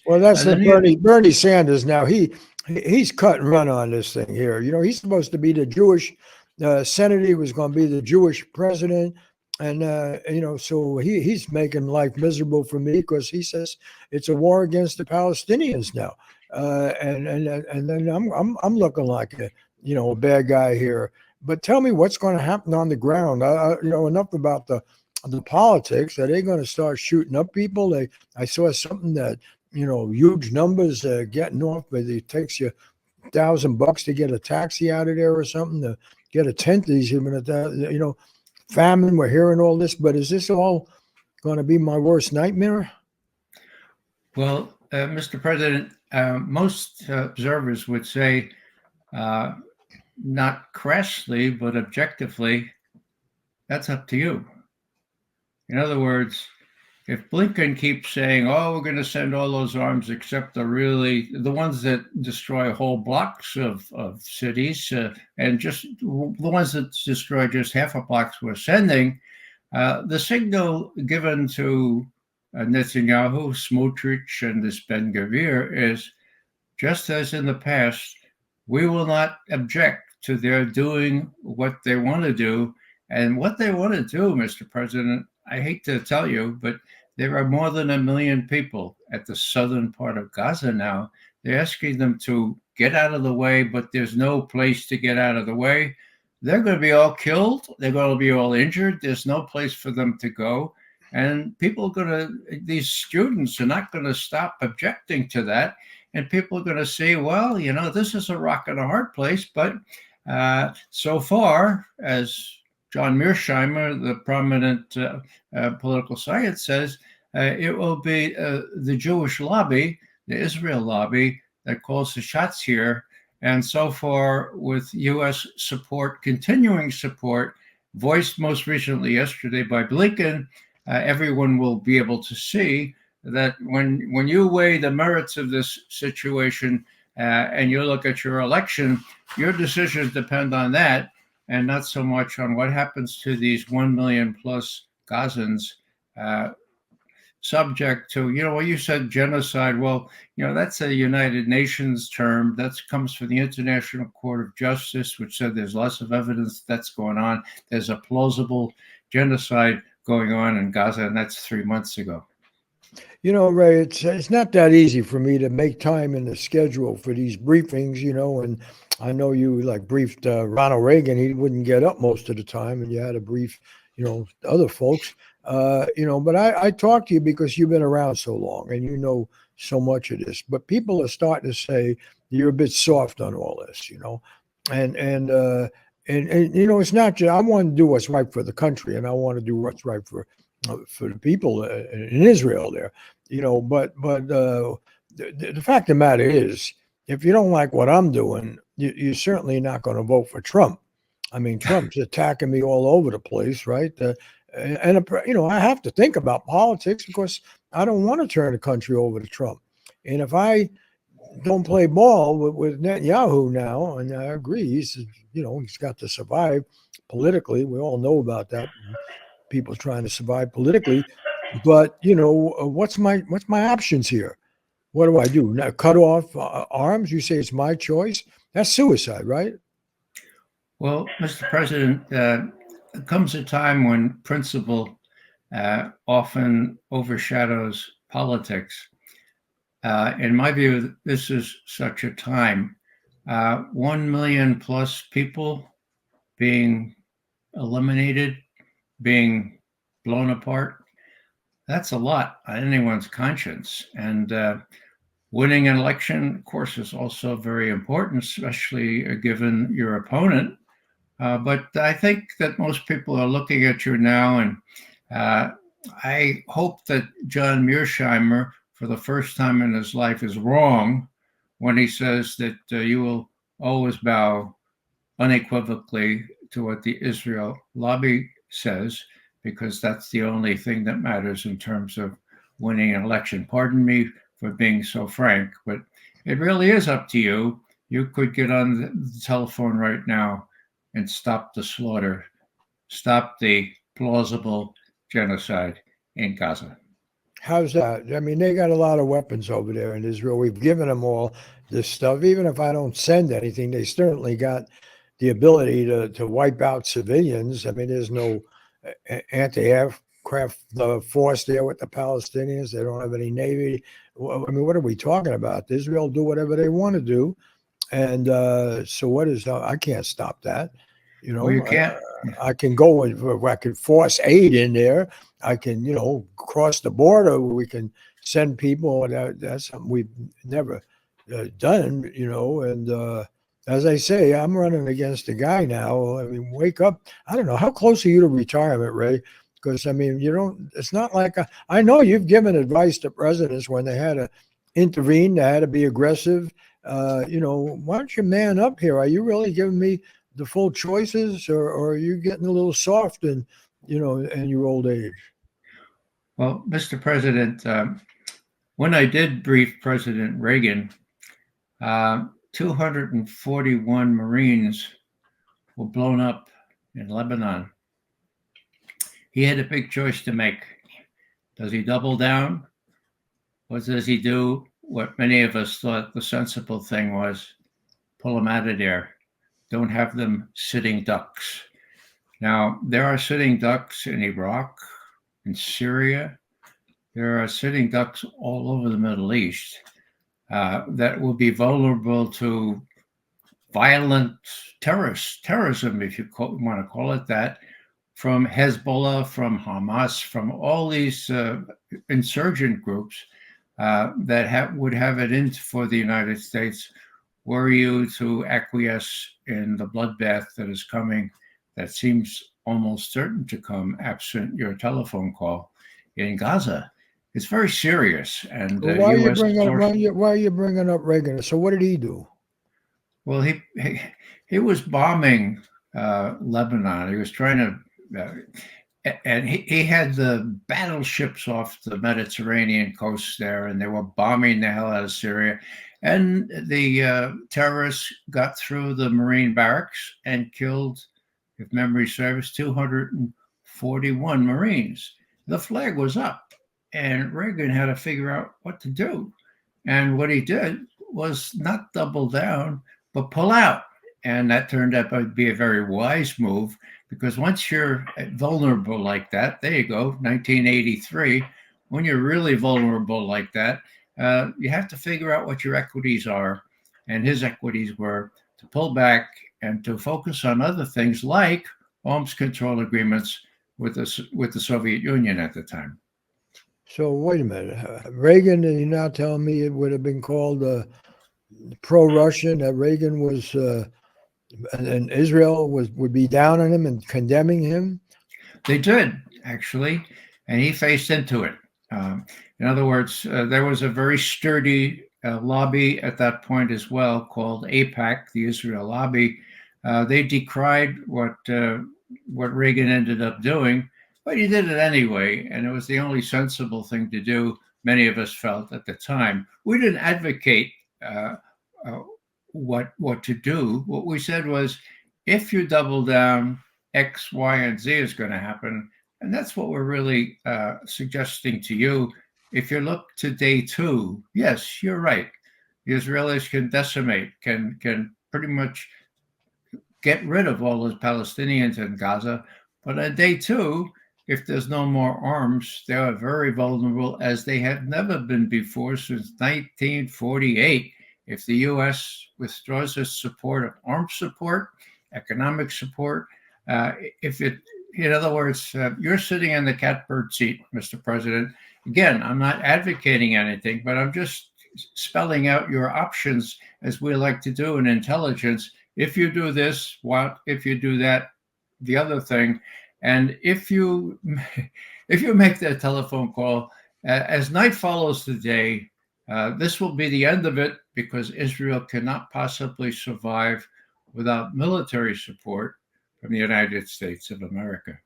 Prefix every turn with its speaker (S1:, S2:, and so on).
S1: Well, that's
S2: The
S1: the
S2: new,
S1: Bernie Sanders. Now he's cut and run on this thing here. You know, he's supposed to be the Jewish senator. He was going to be the Jewish president, and so he's making life miserable for me because he says it's a war against the Palestinians now, and then I'm looking like a bad guy here. But tell me what's going to happen on the ground. Enough about the politics. Are they going to start shooting up people? I saw something that huge numbers getting off, but it takes you $1,000 to get a taxi out of there or something to get a tent. These even at that, famine. We're hearing all this, but is this all going to be my worst nightmare?
S2: well, Mr. President, most observers would say, uh, not crassly, but objectively, that's up to you. In other words, if Blinken keeps saying, "Oh, we're going to send all those arms except the ones that destroy whole blocks of cities, and just the ones that destroy just half a blocks we're sending," the signal given to Netanyahu, Smotrich, and this Ben Gavir is just as in the past, we will not object to their doing what they want to do. And what they want to do, Mr. President, I hate to tell you, but there are more than 1 million people at the southern part of Gaza now. They're asking them to get out of the way, but there's no place to get out of the way. They're going to be all killed. They're going to be all injured. There's no place for them to go. And these students are not going to stop objecting to that. And people are going to say, well, this is a rock and a hard place. But so far, as John Mearsheimer, the prominent political science, says, it will be the Jewish lobby, the Israel lobby, that calls the shots here. And so far, with U.S. support, continuing support, voiced most recently yesterday by Blinken, everyone will be able to see that when you weigh the merits of this situation and you look at your election, your decisions depend on that and not so much on what happens to these 1 million plus Gazans subject to, what you said, genocide. Well, that's a United Nations term that comes from the International Court of Justice, which said there's lots of evidence that's going on. There's a plausible genocide going on in Gaza, and that's 3 months ago.
S1: Ray, it's not that easy for me to make time in the schedule for these briefings, and I know you like briefed Ronald Reagan. He wouldn't get up most of the time, and you had to brief, other folks. But I talk to you because you've been around so long and you know so much of this. But people are starting to say you're a bit soft on all this, and and uh, and it's not just I want to do what's right for the country, and I want to do what's right for the people in Israel there, But the fact of the matter is, if you don't like what I'm doing, you're certainly not going to vote for Trump. I mean, Trump's attacking me all over the place, right? I have to think about politics because I don't want to turn the country over to Trump. And if I don't play ball with Netanyahu now, and I agree, he's got to survive politically. We all know about that. People trying to survive politically, but what's my options here? What do I do? Now, cut off arms? You say it's my choice? That's suicide, right?
S2: Well, Mr. President, comes a time when principle often overshadows politics. In my view, this is such a time. 1 million plus people being eliminated, being blown apart, that's a lot on anyone's conscience. And winning an election, of course, is also very important, especially given your opponent. But I think that most people are looking at you now, and uh, I hope that John Mearsheimer, for the first time in his life, is wrong when he says that you will always bow unequivocally to what the Israel lobby says, because that's the only thing that matters in terms of winning an election. Pardon me for being so frank, but it really is up to you. You could get on the telephone right now and stop the slaughter, stop the plausible genocide in Gaza.
S1: How's that? I mean, they got a lot of weapons over there in Israel. We've given them all this stuff. Even if I don't send anything, they certainly got the ability to wipe out civilians. I mean, there's no anti-aircraft force there with the Palestinians. They don't have any navy. Well, I mean, what are we talking about? Israel do whatever they want to do, and so what is? I can't stop that. You
S2: Well, you
S1: know,
S2: can't.
S1: I can go and I can force aid in there. I can, cross the border. We can send people. That's something we've never done, And as I say, I'm running against a guy now. I mean, wake up. I don't know. How close are you to retirement, Ray? Because, I mean, you don't, it's not like, I know you've given advice to presidents when they had to intervene, they had to be aggressive. Why don't you man up here? Are you really giving me the full choices, or are you getting a little soft in your old age?
S2: Well, Mr. President, when I did brief President Reagan, 241 Marines were blown up in Lebanon. He had a big choice to make. Does he double down? What does he do? What many of us thought the sensible thing was, pull them out of there. Don't have them sitting ducks. Now, there are sitting ducks in Iraq, in Syria. There are sitting ducks all over the Middle East that will be vulnerable to violent terrorism, if you want to call it that, from Hezbollah, from Hamas, from all these insurgent groups that would have it in for the United States were you to acquiesce in the bloodbath that is coming, that seems almost certain to come absent your telephone call in Gaza. It's very serious, and
S1: Well, why are you
S2: U.S.
S1: bringing up
S2: forces.
S1: why are you bringing up Reagan? So what did he do?
S2: Well, he was bombing Lebanon. He was trying to, and he had the battleships off the Mediterranean coast there, and they were bombing the hell out of Syria. And the terrorists got through the Marine barracks and killed, if memory serves, 241 Marines. The flag was up, and Reagan had to figure out what to do. And what he did was not double down, but pull out. And that turned out to be a very wise move, because once you're vulnerable like that, there you go, 1983, when you're really vulnerable like that, you have to figure out what your equities are. And his equities were to pull back and to focus on other things like arms control agreements with the Soviet Union at the time.
S1: So wait a minute, Reagan, and you're now telling me it would have been called pro-Russian, that Reagan was, and Israel would be down on him and condemning him?
S2: They did, actually, and he faced into it. In other words, there was a very sturdy lobby at that point as well called AIPAC, the Israel lobby. They decried what Reagan ended up doing, but he did it anyway, and it was the only sensible thing to do, many of us felt at the time. We didn't advocate what to do. What we said was, if you double down, X, Y, and Z is going to happen. And that's what we're really suggesting to you. If you look to day 2, yes, you're right. The Israelis can decimate, can pretty much get rid of all those Palestinians in Gaza. But on day 2, if there's no more arms, they are very vulnerable, as they have never been before since 1948. If the U.S. withdraws its support of arms support, economic support, in other words, you're sitting in the catbird seat, Mr. President. Again, I'm not advocating anything, but I'm just spelling out your options, as we like to do in intelligence. If you do this, what? If you do that, the other thing. And if you make that telephone call, as night follows the day, this will be the end of it, because Israel cannot possibly survive without military support from the United States of America.